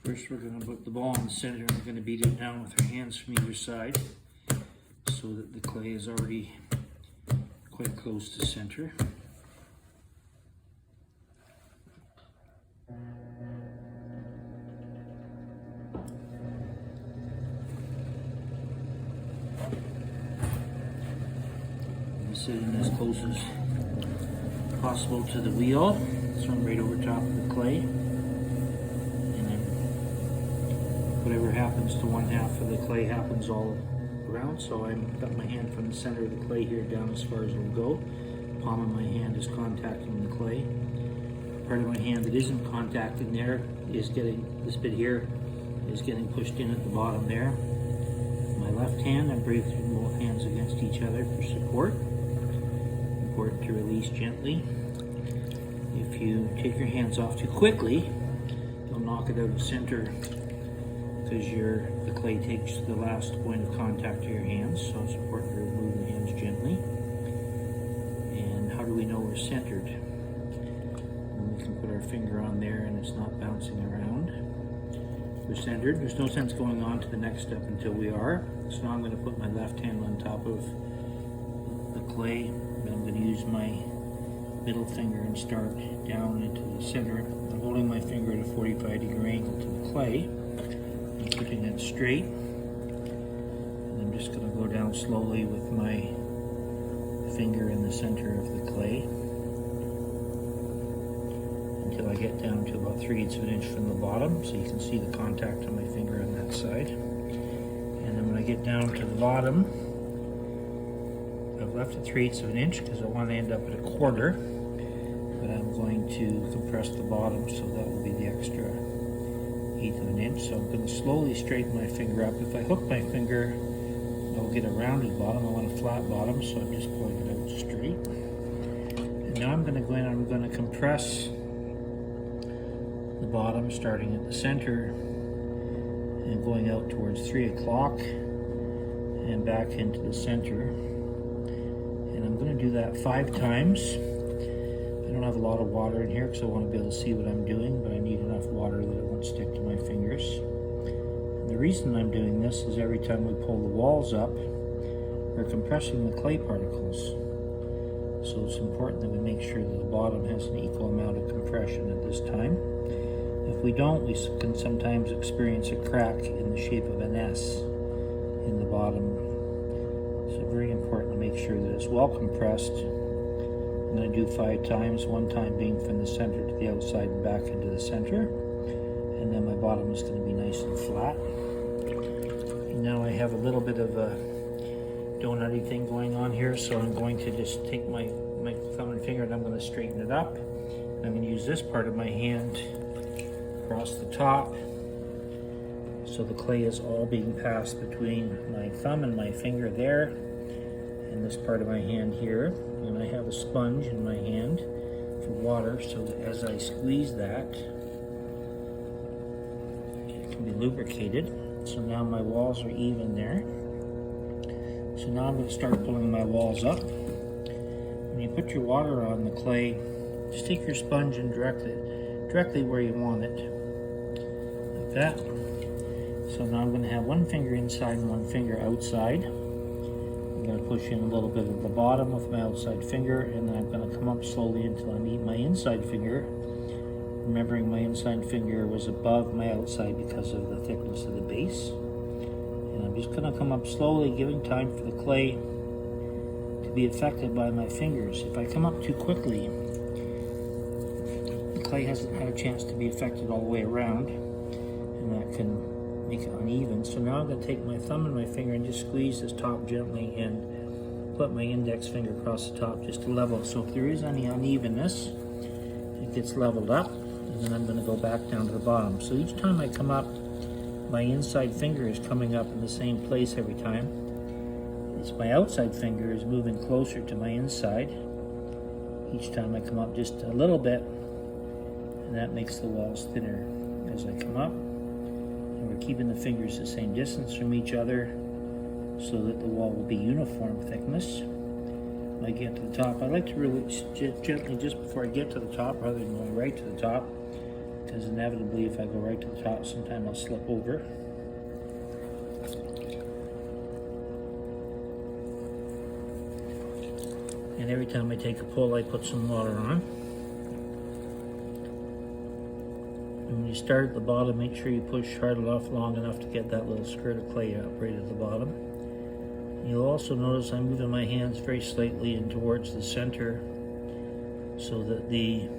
First, we're going to put the ball in the center and we're going to beat it down with our hands from either side so that the clay is already quite close to center. Sit in as close as possible to the wheel, so I'm right over top of the clay, and then whatever happens to one half of the clay happens all around. So I've got my hand from the center of the clay here down as far as it'll go. Palm of my hand is contacting the clay. Part of my hand that isn't contacting there is getting, this bit here is getting pushed in at the bottom there. My left hand, I'm bracing both hands against each other for support. Important to release gently. If you take your hands off too quickly, you'll knock it out of center because the clay takes the last point of contact to your hands, so it's important to remove the hands gently. And how do we know we're centered? When we can put our finger on there and it's not bouncing around. We're centered. There's no sense going on to the next step until we are. So now I'm going to put my left hand on top of the clay. I'm going to use my middle finger and start down into the center. I'm holding my finger at a 45-degree angle to the clay and keeping it straight. And I'm just going to go down slowly with my finger in the center of the clay until I get down to about 3/8 of an inch from the bottom, so you can see the contact on my finger on that side. And then when I get down to the bottom, I've left it 3/8 of an inch because I want to end up at a 1/4, but I'm going to compress the bottom, so that will be the extra 1/8 of an inch. So I'm going to slowly straighten my finger up. If I hook my finger, I'll get a rounded bottom. I want a flat bottom, so I'm just pulling it out straight. And now I'm going to go in and I'm going to compress the bottom, starting at the center and going out towards 3 o'clock and back into the center. And I'm going to do that 5 times. I don't have a lot of water in here because I want to be able to see what I'm doing, but I need enough water that it won't stick to my fingers. And the reason I'm doing this is every time we pull the walls up, we're compressing the clay particles. So it's important that we make sure that the bottom has an equal amount of compression at this time. If we don't, we can sometimes experience a crack in the shape of an S in the bottom. So very important to make sure that it's well compressed. I'm going to do 5 times, 1 time being from the center to the outside and back into the center. And then my bottom is going to be nice and flat. And now I have a little bit of a donutty thing going on here, so I'm going to just take my thumb and finger and I'm going to straighten it up. I'm going to use this part of my hand across the top, so the clay is all being passed between my thumb and my finger there, and this part of my hand here. And I have a sponge in my hand for water, so that as I squeeze that, it can be lubricated. So now my walls are even there. So now I'm going to start pulling my walls up. When you put your water on the clay, just take your sponge and direct it directly where you want it, like that. So now I'm going to have 1 finger inside and 1 finger outside. I'm going to push in a little bit at the bottom with my outside finger, and then I'm going to come up slowly until I meet my inside finger, remembering my inside finger was above my outside because of the thickness of the base. And I'm just going to come up slowly, giving time for the clay to be affected by my fingers. If I come up too quickly, the clay hasn't had a chance to be affected all the way around, and that can make it uneven. So now I'm going to take my thumb and my finger and just squeeze this top gently and put my index finger across the top just to level. So if there is any unevenness, it gets leveled up, and then I'm going to go back down to the bottom. So each time I come up, my inside finger is coming up in the same place every time. It's my outside finger is moving closer to my inside. Each time I come up just a little bit, and that makes the walls thinner as I come up. And we're keeping the fingers the same distance from each other so that the wall will be uniform thickness. When I get to the top, I like to really gently, just before I get to the top, rather than going right to the top, because inevitably if I go right to the top, sometime I'll slip over. And every time I take a pull, I put some water on. And when you start at the bottom, make sure you push hard enough, long enough to get that little skirt of clay up right at the bottom. You'll also notice I'm moving my hands very slightly in towards the center so that the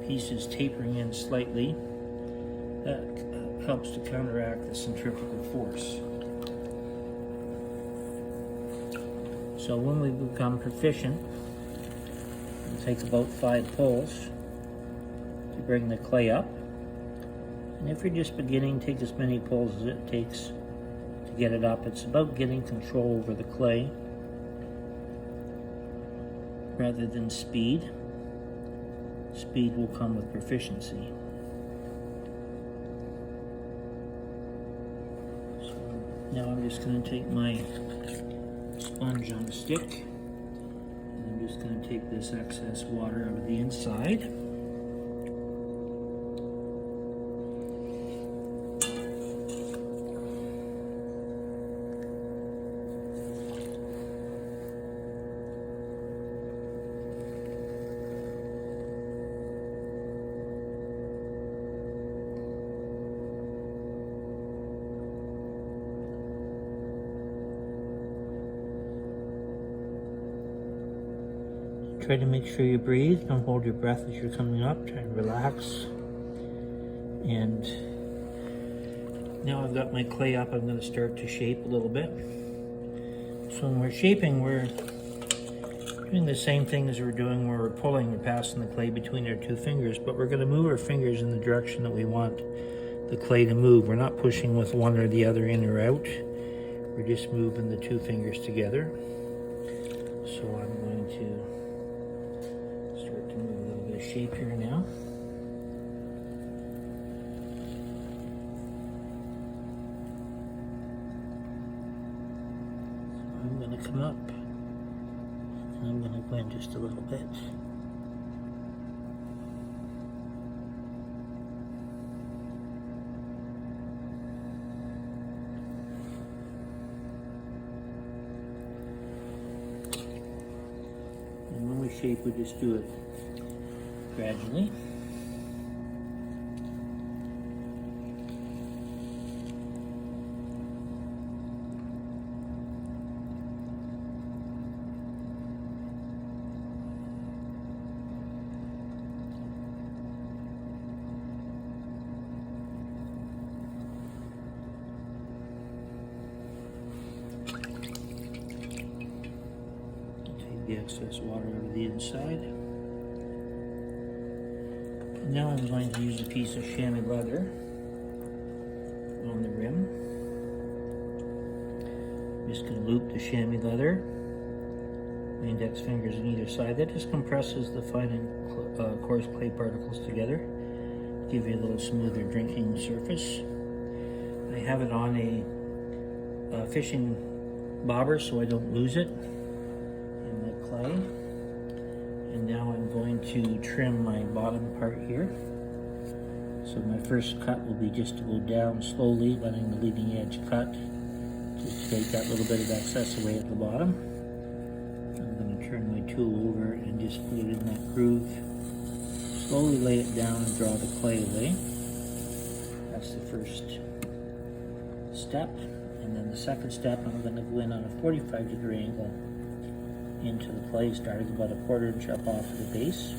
piece is tapering in slightly. That helps to counteract the centrifugal force. So when we become proficient, we'll take about 5 pulls to bring the clay up. And if you're just beginning, take as many pulls as it takes to get it up. It's about getting control over the clay rather than speed. Speed will come with proficiency. So now I'm just going to take my sponge on a stick, and I'm just going to take this excess water out of the inside. Try to make sure you breathe. Don't hold your breath as you're coming up. Try to relax. And now I've got my clay up, I'm going to start to shape a little bit. So when we're shaping, we're doing the same thing as we're doing when we're pulling. We're passing the clay between our 2 fingers, but we're going to move our fingers in the direction that we want the clay to move. We're not pushing with one or the other in or out. We're just moving the 2 fingers together. So I'm going to start to move a little bit of shape here now. So I'm going to come up, and I'm going to go in just a little bit. And when we shape, we just do it gradually. Take the excess water out of the inside. Now I'm going to use a piece of chamois leather on the rim. I'm just going to loop the chamois leather, my index fingers on either side. That just compresses the fine and coarse clay particles together, give you a little smoother drinking surface. I have it on a fishing bobber so I don't lose it in the clay. And now I'm going to trim my bottom part here. So my first cut will be just to go down slowly, letting the leading edge cut, just to take that little bit of excess away at the bottom. I'm going to turn my tool over and just put it in that groove. Slowly lay it down and draw the clay away. That's the first step. And then the second step, I'm going to go in on a 45-degree angle into the clay, starting about a 1/4 inch up off of the base.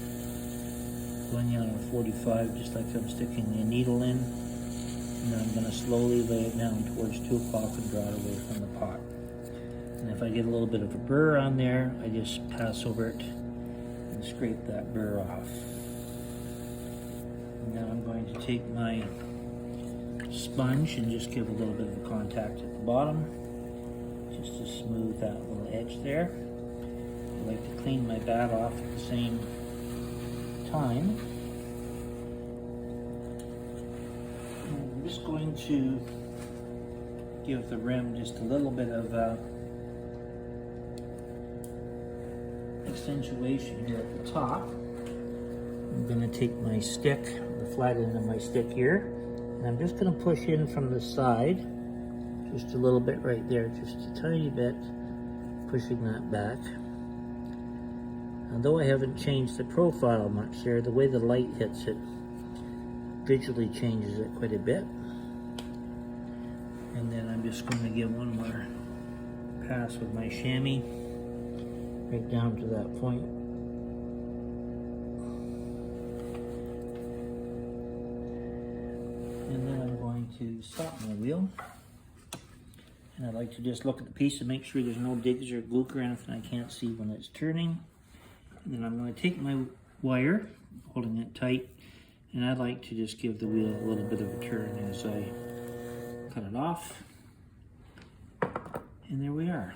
Going in on a 45, just like I'm sticking the needle in. And then I'm going to slowly lay it down towards 2 o'clock and draw it away from the pot. And if I get a little bit of a burr on there, I just pass over it and scrape that burr off. And now I'm going to take my sponge and just give a little bit of contact at the bottom, just to smooth that little edge there. I like to clean my bat off at the same time. And I'm just going to give the rim just a little bit of accentuation here at the top. I'm going to take my stick, the the flat end of my stick here. And I'm just going to push in from the side, just a little bit right there, just a tiny bit, pushing that back. Although I haven't changed the profile much there, the way the light hits it visually changes it quite a bit. And then I'm just going to give one more pass with my chamois right down to that point. And then I'm going to stop my wheel. And I like to just look at the piece and make sure there's no digs or glook or anything I can't see when it's turning. And then I'm going to take my wire, holding it tight, and I like to just give the wheel a little bit of a turn as I cut it off. And there we are.